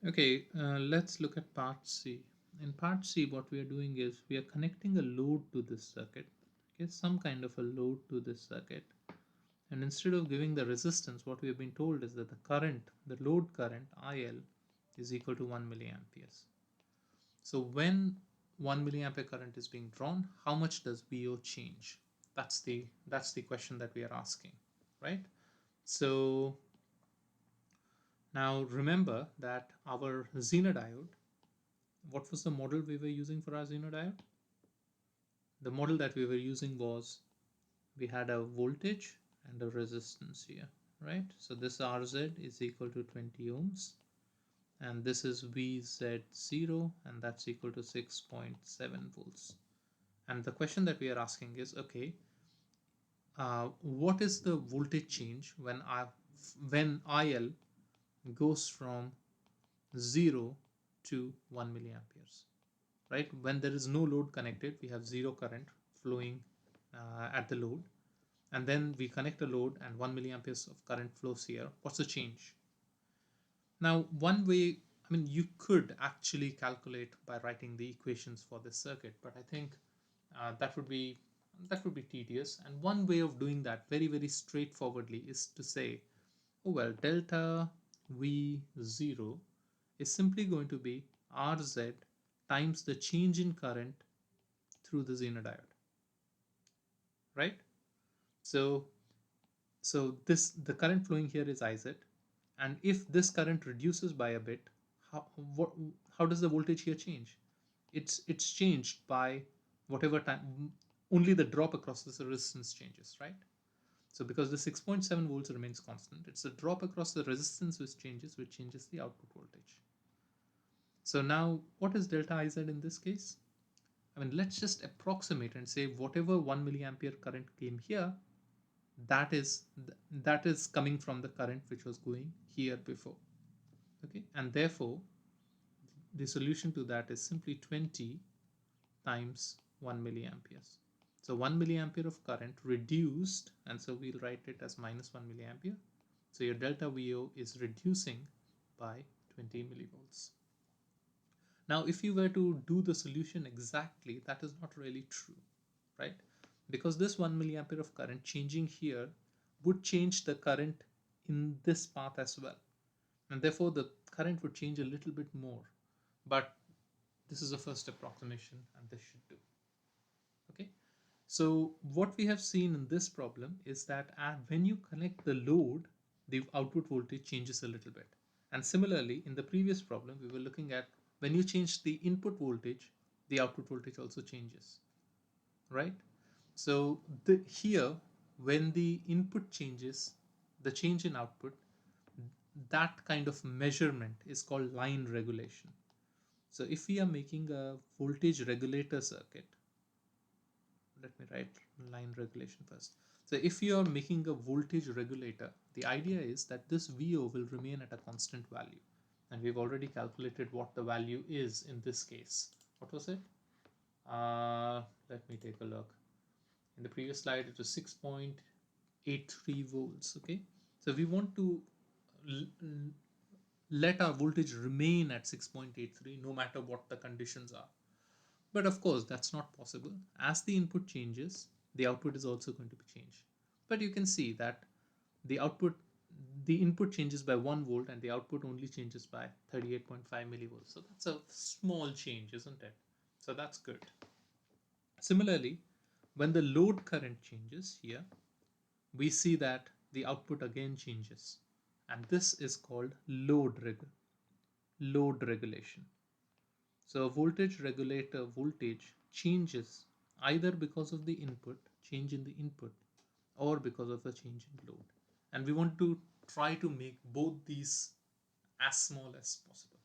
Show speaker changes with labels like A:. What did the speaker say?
A: Okay, let's look at part C. In part C, what we are doing is we are connecting a load to this circuit, okay, some kind of a load to this circuit. And instead of giving the resistance, what we have been told is that the current, the load current IL is equal to 1 milliamperes. So when 1 milliampere current is being drawn, how much does VO change? That's the question that we are asking, right? So now remember that our Zener diode, what was the model we were using for our Zener diode? The model that we were using was we had a voltage and a resistance here, right? So this RZ is equal to 20 ohms, and this is VZ0, and that's equal to 6.7 volts. And the question that we are asking is, okay, what is the voltage change when IL goes from 0 to 1 milliamperes, right? When there is no load connected, we have zero current flowing at the load, and then we connect a load and 1 milliamperes of current flows here. What's the change? Now, one way, I mean, you could actually calculate by writing the equations for this circuit, but I think that would be tedious. And one way of doing that very, very straightforwardly is to say, oh well, delta V0 is simply going to be RZ times the change in current through the Zener diode, right? So this, the current flowing here is IZ, and if this current reduces by a bit, how does the voltage here change? It's changed by whatever time only the drop across the resistance changes, right? So because the 6.7 volts remains constant, it's the drop across the resistance which changes the output voltage. So now what is delta IZ in this case? I mean, let's just approximate and say whatever 1 milliampere current came here, that is coming from the current which was going here before. Okay, and therefore the solution to that is simply 20 times 1 milliamperes. So 1 milliampere of current reduced, and so we'll write it as minus 1 milliampere. So your delta VO is reducing by 20 millivolts. Now, if you were to do the solution exactly, that is not really true, right? Because this 1 milliampere of current changing here would change the current in this path as well. And therefore, the current would change a little bit more. But this is a first approximation, and this should do. Okay. So what we have seen in this problem is that when you connect the load, the output voltage changes a little bit. And similarly, in the previous problem, we were looking at when you change the input voltage, the output voltage also changes, right? So here, when the input changes, the change in output, that kind of measurement is called line regulation. So if we are making a voltage regulator circuit, let me write line regulation first. So if you are making a voltage regulator, the idea is that this VO will remain at a constant value. And we've already calculated what the value is in this case. What was it? Let me take a look. In the previous slide, it was 6.83 volts. Okay. So we want to let our voltage remain at 6.83 no matter what the conditions are. But of course, that's not possible. As the input changes, the output is also going to be changed. But you can see that the output, the input changes by 1 volt and the output only changes by 38.5 millivolts. So that's a small change, isn't it? So that's good. Similarly, when the load current changes here, we see that the output again changes. And this is called load regulation. So a voltage regulator voltage changes either because of the input, change in the input, or because of a change in load. And we want to try to make both these as small as possible.